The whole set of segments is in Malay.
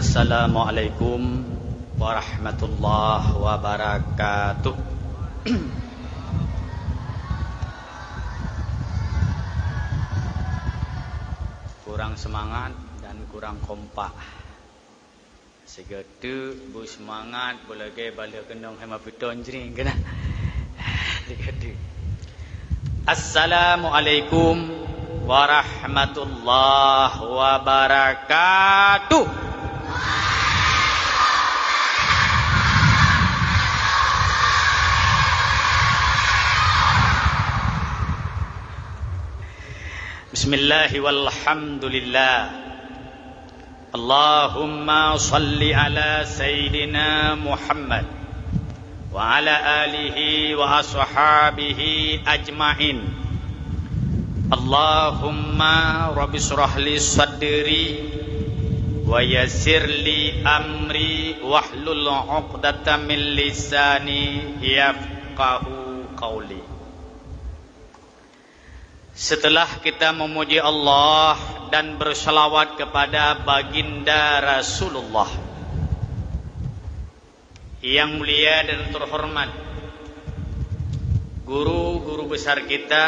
Assalamualaikum warahmatullahi wabarakatuh. Kurang semangat dan kurang kompak. Segede bu semangat boleh balik kenong hema piton jering kena. Segede. Assalamualaikum warahmatullahi wabarakatuh. Bismillahi walhamdulillah. Allahumma salli ala Sayyidina Muhammad wa ala alihi wa ashabihi ajma'in. Allahumma rabbi shrah li sadri wa yassir li amri wahlul 'uqdatam min lisani yafqahu qawli. Setelah kita memuji Allah dan berselawat kepada baginda Rasulullah yang mulia dan terhormat, guru-guru besar kita,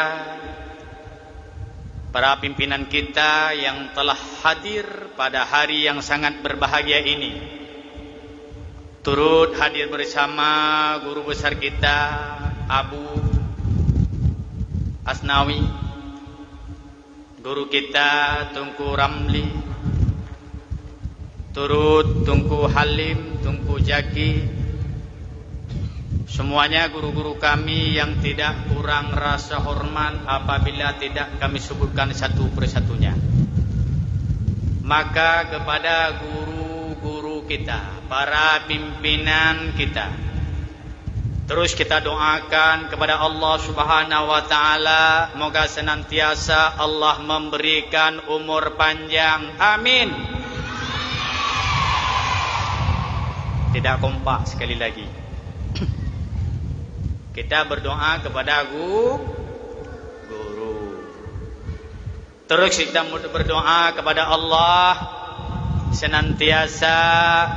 para pimpinan kita yang telah hadir pada hari yang sangat berbahagia ini, turut hadir bersama guru besar kita Abu Asnawi, guru kita Tunku Ramli, turut Tunku Halim, Tunku Jaki, semuanya guru-guru kami yang tidak kurang rasa hormat apabila tidak kami sebutkan satu persatunya. Maka kepada guru-guru kita, para pimpinan kita, terus kita doakan kepada Allah Subhanahu wa taala, moga senantiasa Allah memberikan umur panjang. Amin. Tidak kompak sekali lagi. Kita berdoa kepada guru. Terus kita berdoa kepada Allah senantiasa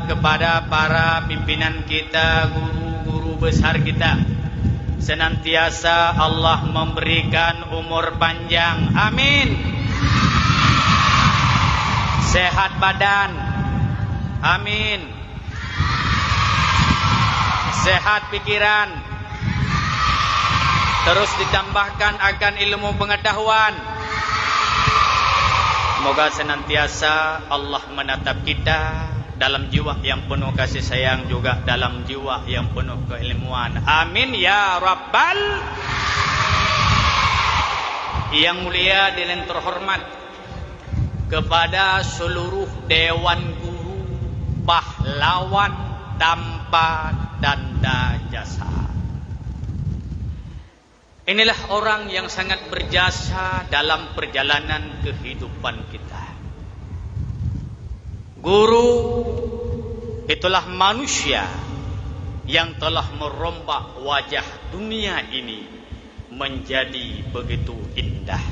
kepada para pimpinan kita, guru besar kita, senantiasa Allah memberikan umur panjang. Amin. Sehat badan. Amin. Sehat pikiran. Terus ditambahkan akan ilmu pengetahuan. Semoga senantiasa Allah menatap kita dalam jiwa yang penuh kasih sayang, juga dalam jiwa yang penuh keilmuan. Amin ya Rabbal. Yang mulia dan terhormat, kepada seluruh dewan guru, pahlawan tanpa tanda jasa. Inilah orang yang sangat berjasa dalam perjalanan kehidupan kita. Guru itulah manusia yang telah merombak wajah dunia ini menjadi begitu indah,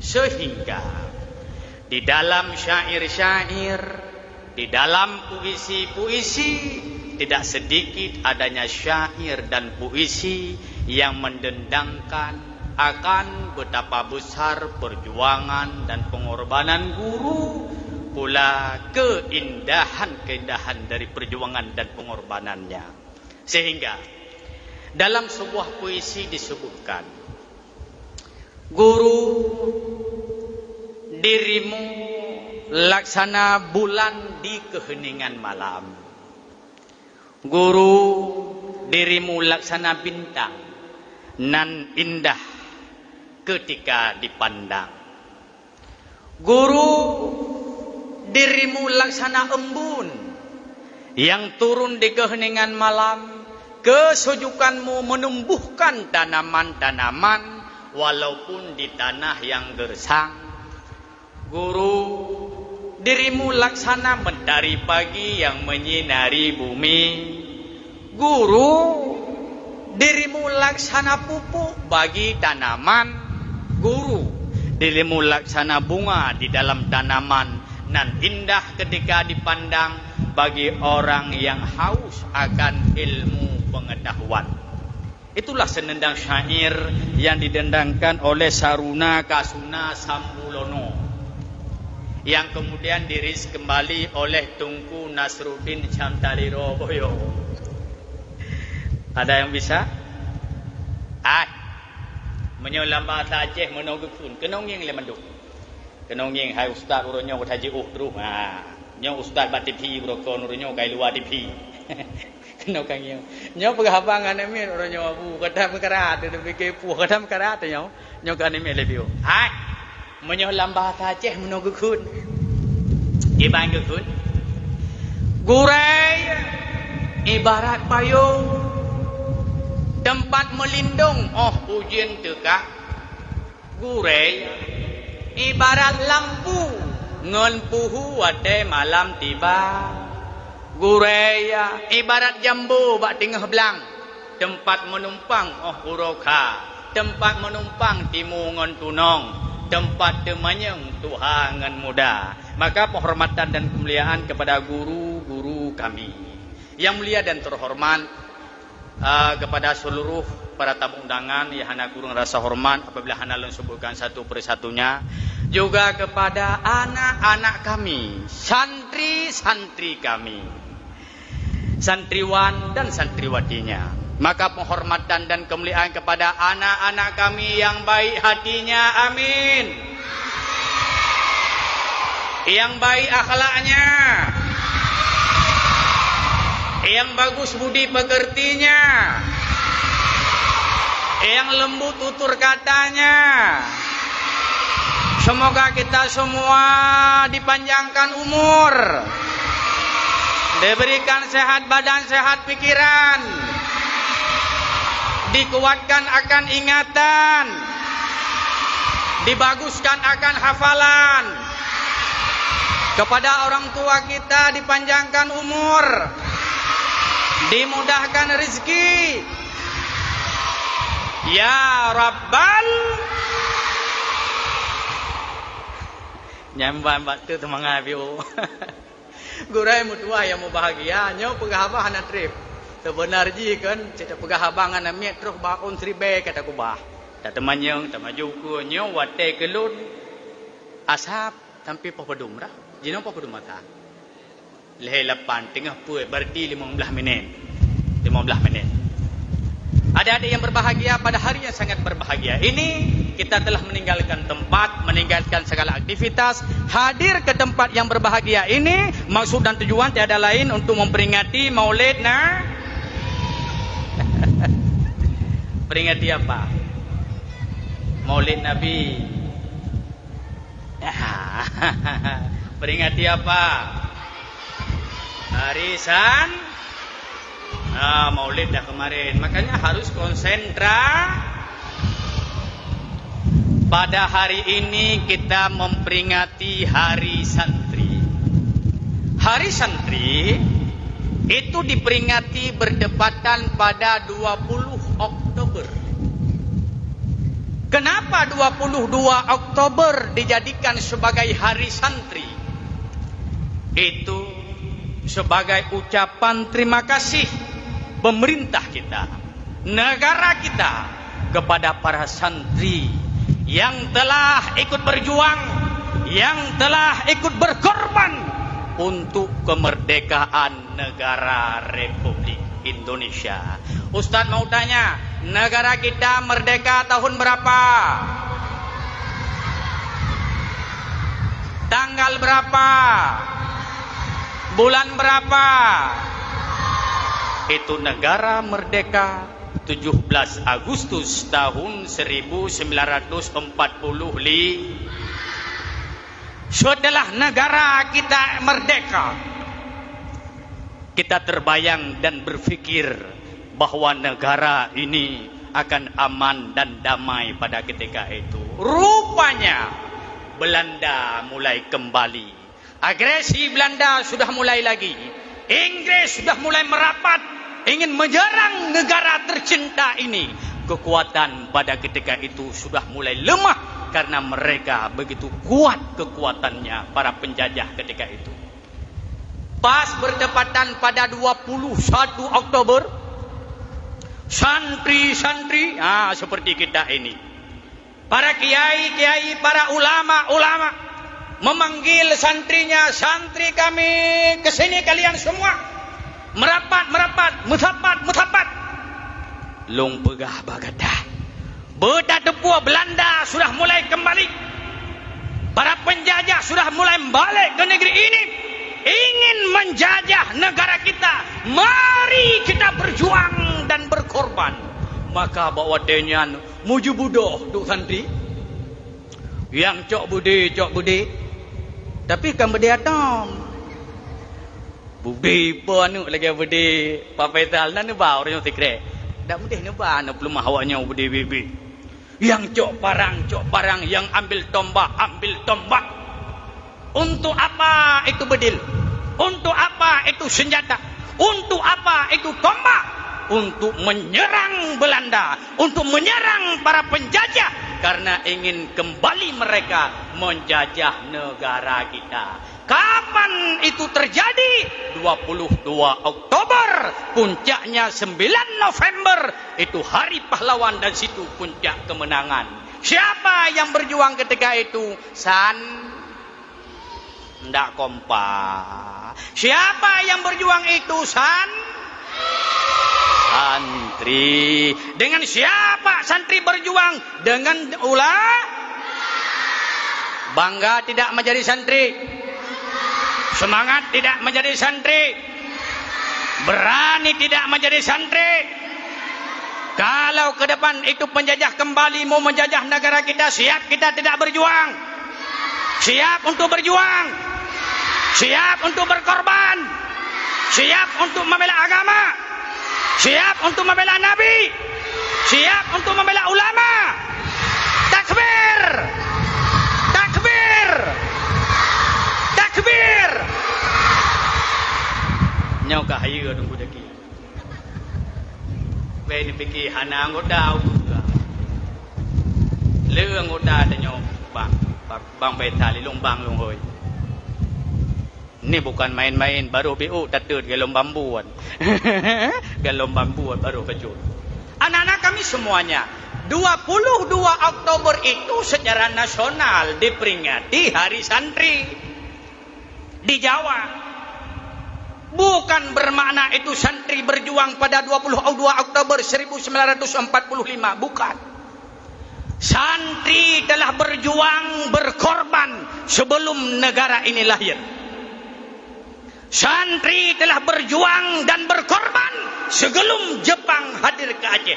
sehingga di dalam syair-syair, di dalam puisi-puisi, tidak sedikit adanya syair dan puisi yang mendendangkan akan betapa besar perjuangan dan pengorbanan guru, pula keindahan dari perjuangan dan pengorbanannya. Sehingga dalam sebuah puisi disebutkan, guru, dirimu laksana bulan di keheningan malam. Guru, dirimu laksana bintang nan indah ketika dipandang. Guru, dirimu laksana embun yang turun di keheningan malam. Kesejukanmu menumbuhkan tanaman-tanaman walaupun di tanah yang gersang. Guru, dirimu laksana mentari pagi yang menyinari bumi. Guru, dirimu laksana pupuk bagi tanaman. Guru, dirimu laksana bunga di dalam tanaman nan indah ketika dipandang. bagi orang yang haus akan ilmu pengetahuan. Itulah senendang syair yang didendangkan oleh Saruna Kasuna Sambulono, yang kemudian diris kembali oleh Tunku Nasruddin Camtaliro Boyo. Ada yang bisa? Menyolam bahasa Aceh menogekun kenonging le manduk. Kenonging hai ustaz uronyo taji terus. Nyo ustaz batipi urokon uronyo kai luar tipi. Kenokang nyo pagahabangan amin uronyo abu kadam karat de beke pu kadam karat nyo kan amin lebio. Menyolam bahasa Aceh menogekun. Gimana gekun? Gurai ibarat payung, tempat melindung ujian teka. Gurai ibarat lampu, ngon puhu ade malam tiba. Gurai ibarat jambu bak tengah belang, tempat menumpang uroka, tempat menumpang timu ngon tunong, tempat temanyeng Tuhan ngan muda. Maka penghormatan dan kemuliaan kepada guru-guru kami yang mulia dan terhormat, kepada seluruh para tamu undangan yang hana kurang rasa hormat apabila hana sebutkan satu persatunya, juga kepada anak-anak kami, santri-santri kami, santriwan dan santriwatinya. Maka penghormatan dan kemuliaan kepada anak-anak kami yang baik hatinya, amin, yang baik akhlaknya, yang bagus budi pekertinya, yang lembut tutur katanya. Semoga kita semua dipanjangkan umur, diberikan sehat badan, sehat pikiran, dikuatkan akan ingatan, dibaguskan akan hafalan. Kepada orang tua kita dipanjangkan umur, dimudahkan rezeki. Ya Rabbal nyamban batu temangabiu. Gurai mutua yang mau bahagia nyo pegahabah na trip. Sebenarnya kan cerita pegahabangan namanya terus bakun seribe kata ku bah. Tak temanyeng tamajuku nyo wate kelut asap sampai pohedum dah. Jino pohedum mata. Lehe lapan tengah puai berarti 15 minit. 15 menit. Adik-adik yang berbahagia pada hari yang sangat berbahagia ini, kita telah meninggalkan tempat, meninggalkan segala aktivitas, hadir ke tempat yang berbahagia ini. Maksud dan tujuan tiada lain untuk memperingati Maulid peringati apa? Maulid Nabi. Peringati apa? Harisan Maulid dah kemarin. Makanya harus konsentra. Pada hari ini kita memperingati Hari Santri. Hari Santri itu diperingati berdepatan pada 20 Oktober. Kenapa 22 Oktober dijadikan sebagai Hari Santri? Itu sebagai ucapan terima kasih pemerintah kita, negara kita, kepada para santri yang telah ikut berjuang, yang telah ikut berkorban untuk kemerdekaan negara Republik Indonesia. Ustaz mau tanya, negara kita merdeka tahun berapa? Tanggal berapa? Bulan berapa? Itu negara merdeka 17 Agustus tahun 1945. Setelah negara kita merdeka, kita terbayang dan berpikir bahwa negara ini akan aman dan damai pada ketika itu. Rupanya Belanda mulai kembali. Agresi Belanda sudah mulai lagi. Inggris sudah mulai merapat, ingin menyerang negara tercinta ini. Kekuatan pada ketika itu sudah mulai lemah karena mereka begitu kuat kekuatannya, para penjajah ketika itu. Pas bertepatan pada 21 Oktober, santri-santri, seperti kita ini, para kiai-kiai, para ulama-ulama memanggil santrinya, santri kami kesini kalian semua, merapat, mutapat. Long pegah bagadah. Beda tepua Belanda sudah mulai kembali. Para penjajah sudah mulai balik ke negeri ini, ingin menjajah negara kita. Mari kita berjuang dan berkorban. Maka bawa denyan muju budoh duk santri. Yang cok budi. Tapi kan budi atom. Budi pun lagi budi papetal nan bau orang tikre. Dak mudih nebah nak pelumah awaknya budi bibi. Yang cok parang, yang ambil tombak. Untuk apa itu bedil? Untuk apa itu senjata? Untuk apa itu tombak? Untuk menyerang Belanda, untuk menyerang para penjajah, karena ingin kembali mereka menjajah negara kita. Kapan itu terjadi? 22 Oktober, puncaknya 9 November, itu hari pahlawan dan situ puncak kemenangan. Siapa yang berjuang ketika itu? Ndak kompak. Siapa yang berjuang itu? Santri. Dengan siapa santri berjuang? Dengan bangga tidak menjadi santri? Semangat tidak menjadi santri? Berani tidak menjadi santri? Kalau ke depan itu penjajah kembali mau menjajah negara kita, siap kita tidak berjuang? Siap untuk berjuang? Siap untuk berkorban? Siap untuk membela agama? Siap untuk membela Nabi? Siap untuk membela ulama? Takbir! Takbir! Takbir! Nyau kahaya tunggu daki. Ini fikir hana anggota juga. Le anggota ada nyau bang betali lombang longhoi. Ini bukan main-main, baru BU tatut galom bambuan. Galom bambuan baru kejut. Anak-anak kami semuanya, 22 Oktober itu secara nasional diperingati Hari Santri di Jawa. Bukan bermakna itu santri berjuang pada 22 Oktober 1945, bukan. Santri telah berjuang, berkorban sebelum negara ini lahir. Santri telah berjuang dan berkorban sebelum Jepang hadir ke Aceh.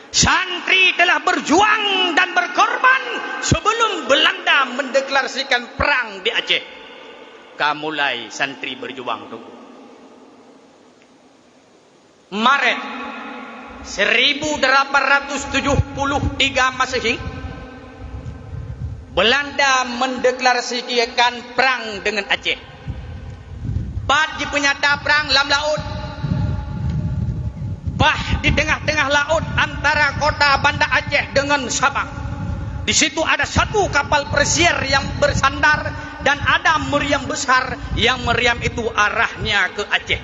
Santri telah berjuang dan berkorban sebelum Belanda mendeklarasikan perang di Aceh. Kamulai santri berjuang tu. Maret 1873 Masehi, Belanda mendeklarasikan perang dengan Aceh. Pat di penyata perang lam laut. Bah di tengah-tengah laut antara kota Banda Aceh dengan Sabang. Di situ ada satu kapal pesiar yang bersandar dan ada meriam besar yang meriam itu arahnya ke Aceh.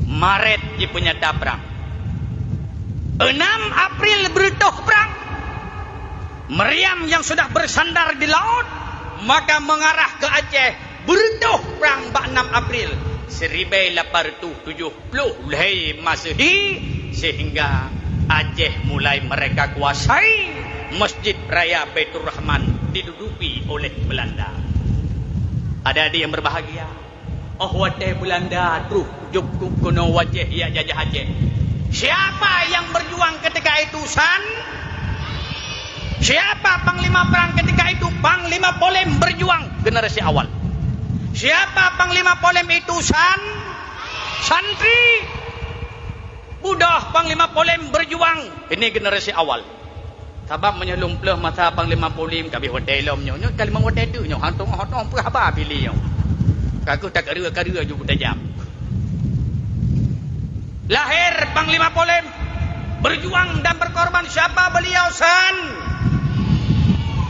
Maret di penyata perang. 6 April berituh perang. Meriam yang sudah bersandar di laut maka mengarah ke Aceh. Berituh perang 6 April 1870 Masehi, sehingga Aceh mulai mereka kuasai. Masjid Raya Baitur Rahman diduduki oleh Belanda. Adik-adik yang berbahagia, wate Belanda truh jukuk kuno wajah ya jajah Aceh. Siapa yang berjuang ketika itu? Siapa panglima perang ketika itu? Panglima Polem berjuang, generasi awal. Siapa panglima Polem itu? Santri. Budah panglima Polem berjuang. Ini generasi awal. Sabab menyelum pleh masa panglima Polem kami hotel nyo kalima hotel tu nyo hantong pe haba pilih nyo. Kaku tak kera juga tajam. Lahir panglima Polem berjuang dan berkorban. Siapa beliau?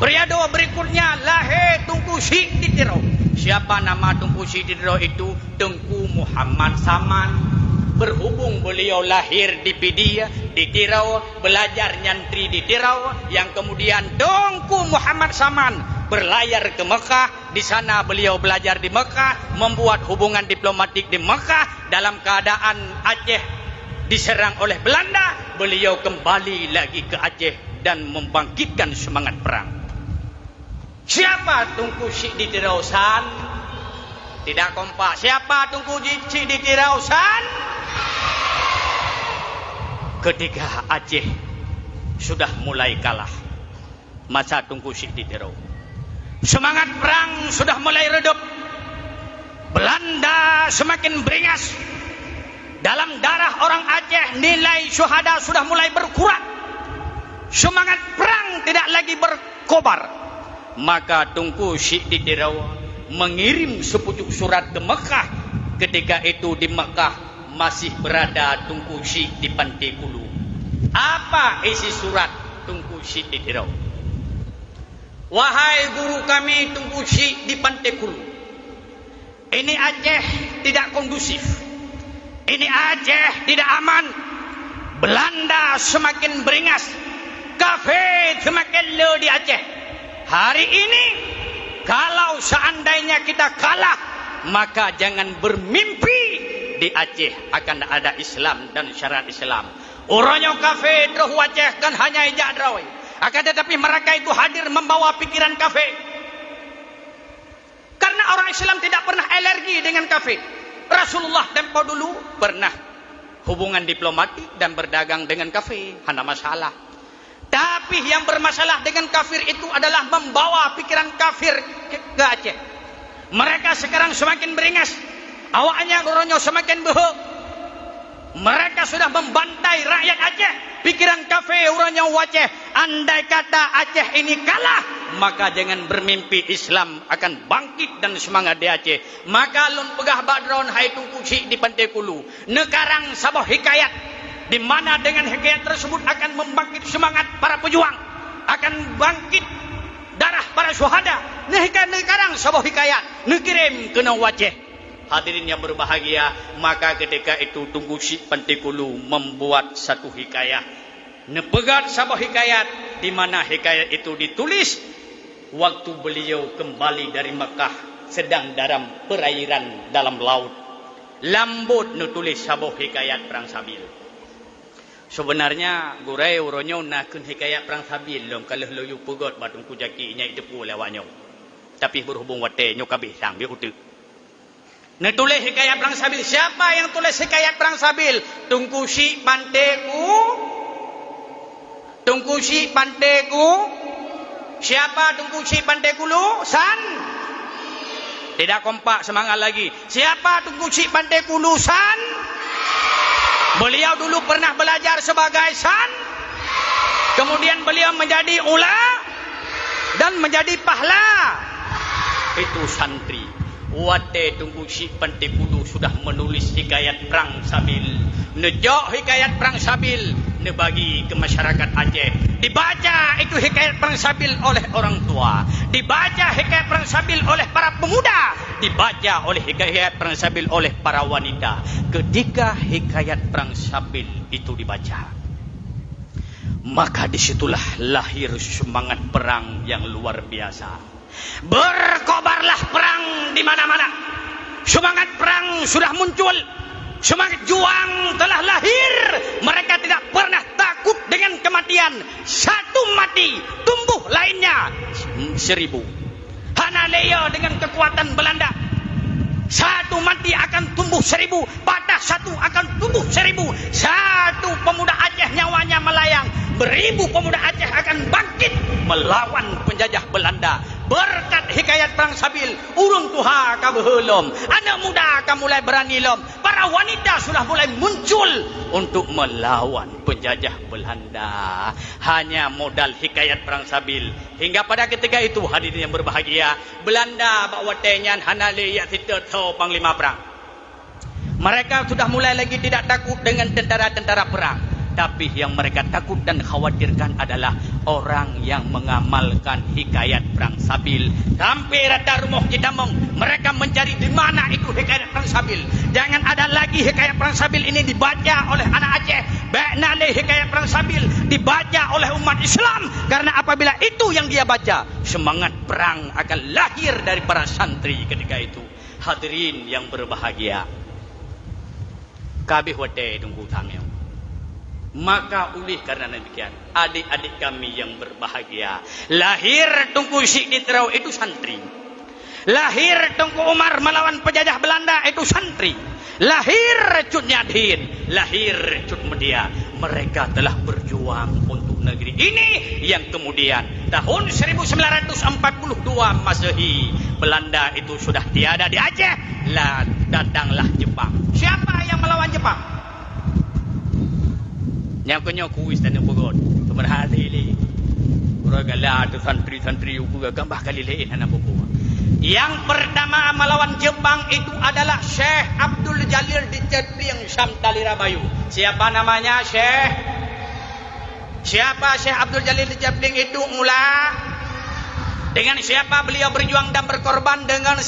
Periode berikutnya lahir Tunku Syekh Ditiro. Siapa nama Tunku Syekh Diderau itu? Tengku Muhammad Saman. Berhubung beliau lahir di Pidia, di Tirau, belajar nyantri di Tirau, yang kemudian Tengku Muhammad Saman berlayar ke Mekah. Di sana beliau belajar di Mekah, membuat hubungan diplomatik di Mekah. Dalam keadaan Aceh diserang oleh Belanda, beliau kembali lagi ke Aceh dan membangkitkan semangat perang. Siapa Tunku Syekh Diderau San? Tidak kompak. Siapa Tunku Syekh Diderau San? Ketika Aceh sudah mulai kalah, masa Tunku Syekh Diderau, semangat perang sudah mulai redup. Belanda semakin beringas. Dalam darah orang Aceh nilai syuhada sudah mulai berkurang. Semangat perang tidak lagi berkobar. Maka Tunku Syekh Diderau mengirim sepucuk surat ke Mekah. Ketika itu di Mekah masih berada Tunku Syekh di Pantai Kulu. Apa isi surat Tunku Syekh Diderau? Wahai guru kami Tunku Syekh di Pantai Kulu, ini Aceh tidak kondusif. Ini Aceh tidak aman. Belanda semakin beringas. Kafe semakin le di Aceh. Hari ini kalau seandainya kita kalah, maka jangan bermimpi di Aceh akan ada Islam dan syariat Islam. Orangnya kafe terus Aceh kan hanya ijak drawai. Akan tetapi mereka itu hadir membawa pikiran kafe. Karena orang Islam tidak pernah alergi dengan kafe. Rasulullah tempo dulu pernah hubungan diplomatik dan berdagang dengan kafe, hanya masalah. Tapi yang bermasalah dengan kafir itu adalah membawa pikiran kafir ke Aceh. Mereka sekarang semakin beringas. Awaknya dorongnya semakin behuk. Mereka sudah membantai rakyat Aceh. Pikiran kafir orangnya Aceh. Andai kata Aceh ini kalah, maka jangan bermimpi Islam akan bangkit dan semangat di Aceh. Maka lun pegah badron hai Tunku Syekh di Pantai Kulu. Nekarang sabah hikayat, di mana dengan hikayat tersebut akan membangkit semangat para pejuang, akan bangkit darah para syuhada. Nekarang sabah hikayat nekirim kena Aceh. Hadirin yang berbahagia, maka ketika itu Tunku Syekh Pantai Kulu membuat satu hikayat. Nepegat sabah hikayat, di mana hikayat itu ditulis waktu beliau kembali dari Mekah sedang dalam perairan dalam laut. Lambut nutulis sabah hikayat perang Sabil. Sebenarnya gurai uronyo nakun hikayat perang Sabil lom kalau loyu pegot batung kujaki nyai depu lewatnya. Tapi berhubung wate nyo kabeh sang bi utek. Nutulis hikayat perang Sabil. Siapa yang tulis hikayat perang Sabil? Tunku Syekh Pantai Tunku Syekh Pantai Siapa Tunku Syekh Pantai Kulu? San? Tidak kompak, semangat lagi. Siapa Tunku Syekh Pantai Kulu? San? Beliau dulu pernah belajar sebagai san. Kemudian beliau menjadi ula dan menjadi pahla. Itu santri. Wate Tunku Syekh Pantai Kulu sudah menulis hikayat perang Sabil. Nejok hikayat perang Sabil, nebagi ke masyarakat Aceh. Dibaca itu hikayat perang Sabil oleh orang tua. Dibaca hikayat perang Sabil oleh para pemuda. Dibaca oleh hikayat perang Sabil oleh para wanita. Ketika hikayat perang Sabil itu dibaca, maka disitulah lahir semangat perang yang luar biasa. Berkobarlah perang di mana-mana. Semangat perang sudah muncul. Semangat juang telah lahir. Mereka tidak pernah takut dengan kematian. Satu mati, tumbuh lainnya 1000. Hanalea dengan kekuatan Belanda. Satu mati akan tumbuh 1000. Patah satu akan tumbuh 1000. Satu pemuda Aceh nyawanya melayang. Beribu pemuda Aceh akan bangkit melawan penjajah Belanda. Berkat hikayat perang Sabil, urung tuha kabehulom, anak muda akan mulai berani lom, para wanita sudah mulai muncul untuk melawan penjajah Belanda. Hanya modal hikayat perang Sabil. Hingga pada ketika itu, hadirin yang berbahagia, Belanda bawa tenyan hanale ya kita tahu panglima perang. Mereka sudah mulai lagi tidak takut dengan tentara-tentara perang. Tetapi yang mereka takut dan khawatirkan adalah orang yang mengamalkan hikayat perang sabil. Sampai rata rumah kita mereka mencari di mana itu hikayat perang sabil. Jangan ada lagi hikayat perang sabil ini dibaca oleh anak Aceh. Baiklah hikayat perang sabil dibaca oleh umat Islam. Karena apabila itu yang dia baca, semangat perang akan lahir dari para santri ketika itu. Hadirin yang berbahagia, kabeh wate tunggu tangyo. Maka oleh karena demikian, adik-adik kami yang berbahagia, lahir Tunku Syekh Diterau itu santri. Lahir Tunku Umar melawan penjajah Belanda itu santri. Lahir Cut Nyadin, lahir Cut Media. Mereka telah berjuang untuk negeri ini yang kemudian tahun 1942 Masehi Belanda itu sudah tiada di Aceh. Lah datanglah Jepang. Siapa yang melawan Jepang? Yang kenyoku istana Bogor. Kemerhati li. Uragala tu santri-santri uku gambah kali lein hana buku. Yang pertama melawan Jepang itu adalah Syekh Abdul Jalil di Cepling Syamtali Rabayu. Siapa namanya Syekh? Siapa Syekh Abdul Jalil di Cepling itu mula? Dengan siapa beliau berjuang dan berkorban? Dengan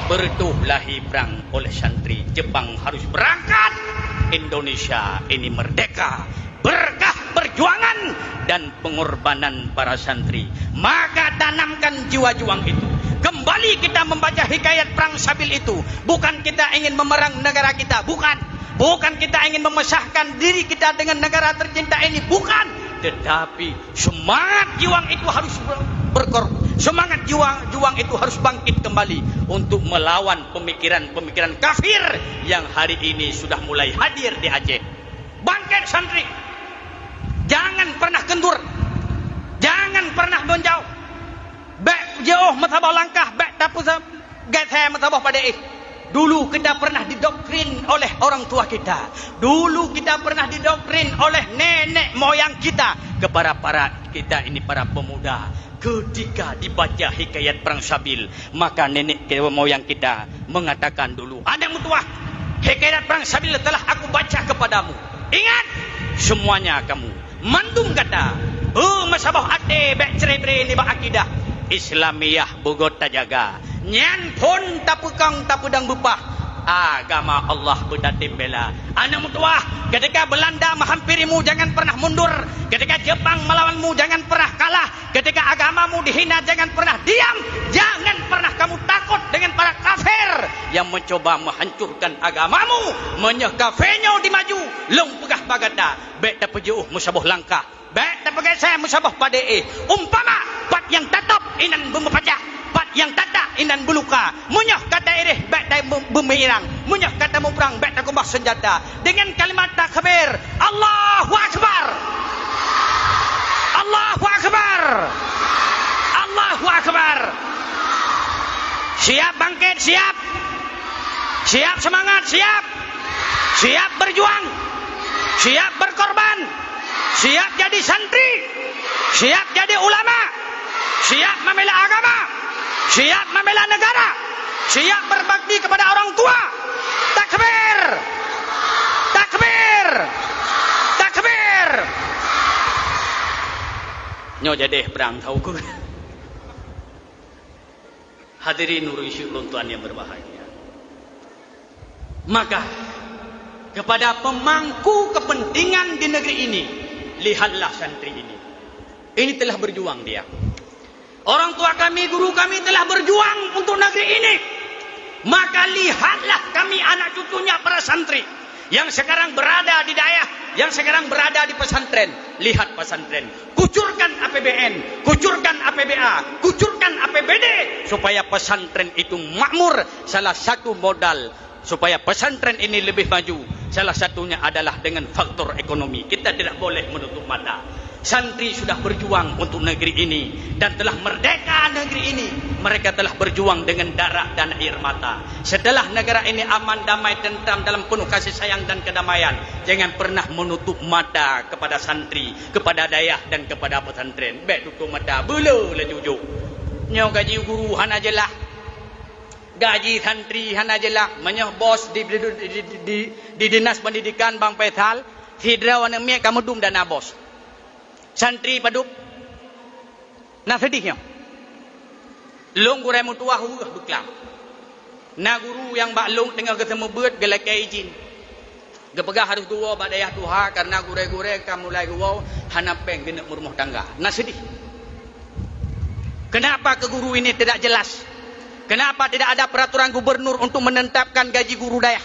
bertuhlahi perang oleh santri. Jepang harus berangkat. Indonesia ini merdeka berkah perjuangan dan pengorbanan para santri. Maka tanamkan jiwa juang itu. Kembali kita membaca hikayat perang sabil itu. Bukan kita ingin memerang negara kita, bukan. Bukan kita ingin memesahkan diri kita dengan negara tercinta ini, bukan. Tetapi semangat juang itu harus berkorban. Semangat juang itu harus bangkit kembali untuk melawan pemikiran-pemikiran kafir yang hari ini sudah mulai hadir di Aceh. Bangkit santri. Jangan pernah kendur. Jangan pernah menjauh. Bek jauh matabah langkah, bek tapu gathe matabah pada Dulu kita pernah didoktrin oleh orang tua kita. Dulu kita pernah didoktrin oleh nenek moyang kita. Kepada kita ini para pemuda. Ketika dibaca hikayat perang sabil, maka nenek moyang kita mengatakan dulu, ada mutuah, hikayat perang sabil telah aku baca kepadamu. Ingat semuanya kamu. Mandum kata, masabah ate bek cerebre ni ba akidah Islamiyah Bogor tajaga. Nyan pun tapukang tapudang bupah. Agama Allah berdatim bela. Anak mutuah, ketika Belanda menghampirimu jangan pernah mundur. Ketika Jepang melawanmu jangan pernah kalah. Ketika agamamu dihina jangan pernah diam. Jangan pernah kamu takut dengan para kafir yang mencoba menghancurkan agamamu. Menyeh kafirnya di maju. Long pegah bagada. Bek tak pejuh musabuh langkah. Bek tak pegai saya musabuh padee. Umpama pat yang tatap inan bumepajah. Pat yang tata inan buluka. Munyah kata irih bek dai bumirang. Munyah kata muprang bek tak kumbah senjata. Dengan kalimat takbir, Allahu Akbar. Allahu Akbar. Allahu Akbar. Siap bangkit, siap. Siap semangat, siap. Siap berjuang. Siap berkorban. Siap jadi santri. Siap jadi ulama. Siap membela agama. Siap membela negara. Siap berbakti kepada orang tua. Takbir. Takbir. Takbir. Nyo jadi perang tahu ku. Hadirin nurul syukur Tuhan yang berbahagia. Maka kepada pemangku kepentingan di negeri ini, lihatlah santri ini. Ini telah berjuang dia. Orang tua kami, guru kami telah berjuang untuk negeri ini. Maka lihatlah kami anak cucunya para santri yang sekarang berada di daerah, yang sekarang berada di pesantren. Lihat pesantren, kucurkan APBN, kucurkan APBA, kucurkan APBD supaya pesantren itu makmur. Salah satu modal supaya pesantren ini lebih maju, salah satunya adalah dengan faktor ekonomi. Kita tidak boleh menutup mata. Santri sudah berjuang untuk negeri ini dan telah merdeka negeri ini. Mereka telah berjuang dengan darah dan air mata. Setelah negara ini aman, damai, tentram dalam penuh kasih sayang dan kedamaian, jangan pernah menutup mata kepada santri, kepada dayah dan kepada pesantren. Baik tutup mata, belu lah jujuk. Nyo gaji guru hana jelah. Gaji santri hana jelah. Menyah bos di dinas pendidikan Bang Petal. Hidraw na mek kamu dum dan abos. Santri padup. Na sedihnya. Long gurai mutuah huruf beklam. Na guru yang baklong tengah ketemu beut gelakai izin. Gepegah harus dua badayah tuha karena gurai-gurai kamu mulai gua hanapeng kena rumah tangga. Na sedih. Kenapa ke guru ini tidak jelas? Kenapa tidak ada peraturan gubernur untuk menetapkan gaji guru dayah?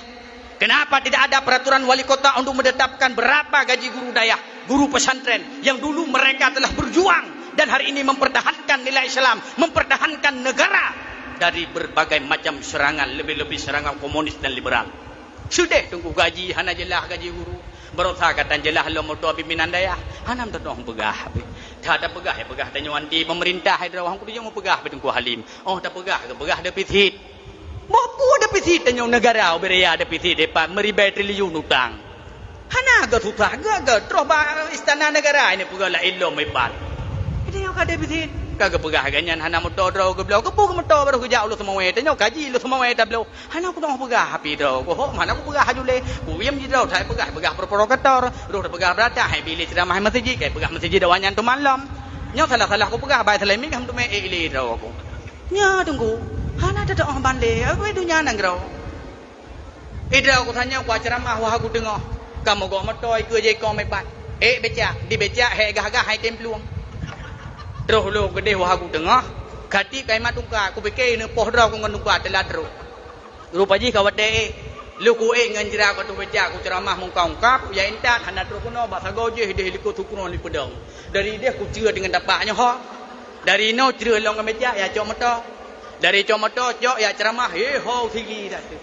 Kenapa tidak ada peraturan wali kota untuk menetapkan berapa gaji guru dayah, guru pesantren yang dulu mereka telah berjuang dan hari ini mempertahankan nilai Islam, mempertahankan negara dari berbagai macam serangan, lebih-lebih serangan komunis dan liberal. Sudah tunggu gaji, hana jelah gaji guru. Berotha kata jelah lo motor pimpinan dayah. Hanam tu orang pegah. Tak ada pegah ya pegah tanya wanti pemerintah hidra orang kudu jangan pegah tunggu halim. Oh tak pegah ada pisit. Mampu ada pisit tanya negara beria ada pisit depan meribai triliun utang. Hana agak susah agak terus istana negara ini pegah lah ilmu mebat. Ini yang ada pisit. Kagak pegah ganyan hana motor draw ke belau kepu ke motor baru kerja lu semua we tanya gaji lu semua we tak belau. Hana aku dah pegah api draw. Ko mana aku pegah hajule. Ku yam di draw saya pegah provokator. Roh pegah berada hai bilik ceramah masjid kai pegah masjid dawanyan tu malam. Nya salah aku pegah bai selami kam tu me ili draw aku. Nya tunggu. Hana ada orang bande aku dunia nang draw. Draw aku tanya aku ceramah wah aku dengar. Kamu go motor ke je ko mai bat. Beca di beca hai gah-gah hai templuang. Terus lu gede wah aku tengah kati kai mat tungka aku fikir ne poh draw aku ngan tungka telah terus rupa ji kawat de lu ku ngan jira ko tu beca aku ceramah mung kaungkap ya intat hana terus kuno bahasa goje hide liku tu kuno li pedang dari dia ku cira dengan dapaknya ho dari no cira long meja ya cok motor dari cok motor cok ya ceramah ho tinggi dah tu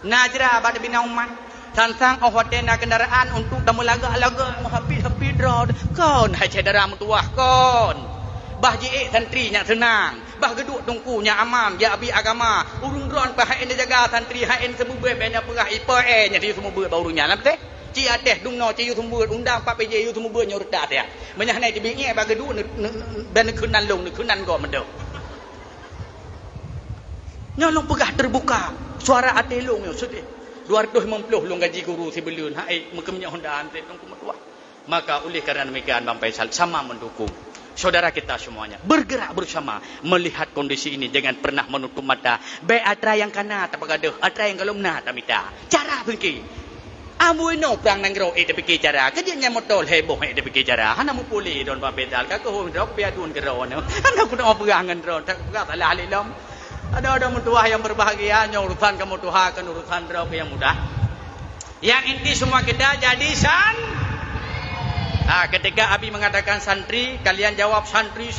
na jira bad bina umat sansang hotel na kendaraan untuk tamu laga-laga happy draw kon hai cedera mutuah kon bah je santri nya senang bah geduk tungkunya amam ya abi agama urung dron bah hain jaga santri hain semubut benda perah IPE nya di semubut barunya lam teh ci ateh dung no ci yu semubut undang pak PJ yu semubut nyo redah teh menyah nai ti bingi bah geduk ben kenan long kenan go mendok nyolong pegah terbuka suara ate long yo sedih 250 long gaji guru si belun hai mekemnya hondaan teh tungku metuah maka oleh kerana demikian Bang Faisal sama mendukung saudara kita semuanya bergerak bersama melihat kondisi ini jangan pernah menutup mata baik atra yang kana tak pagaduh atra yang galumna tak minta cara bengki amui no perang nanggro tak fikir cara kejanya motol heboh tak fikir cara hana mu puli don Bang Faisal ka ko drop piadun kero no hana ku no perangan dron tak salah alilam ada mutuah yang berbahagia urusan kamu tuhakan urusan drop yang mudah yang inti semua kita jadi ketika Abi mengatakan santri, kalian jawab santri.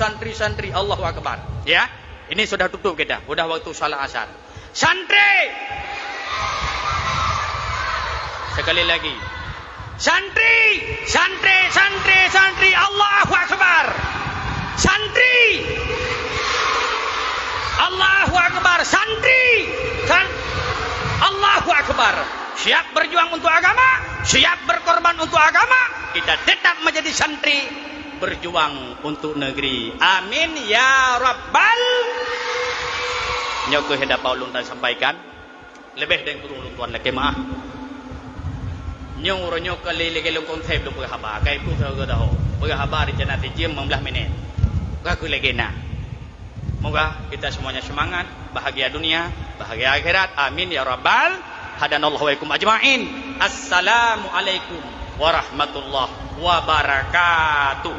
Allahu Akbar. Ya, ini sudah tutup kita. Sudah waktu salat asar. Santri. Sekali lagi. Santri. Allahu Akbar. Santri. Allahu Akbar. Santri. Allahu Akbar. Siap berjuang untuk agama, siap berkorban untuk agama. Kita tetap menjadi santri, berjuang untuk negeri. Amin ya Rabbal. Nyoko hendak Paulun tak sampaikan. Lebih dari turun tuan lagi maaf. Nyok kali lagi konsep lu berhabar. Kai pun saya dah tahu. Berhabar di channel jam 15 minit. Aku lagi nak. Moga kita semuanya semangat, bahagia dunia, bahagia akhirat. Amin ya Rabbal. Hadanallahu waikum ajma'in. Assalamualaikum warahmatullahi wabarakatuh.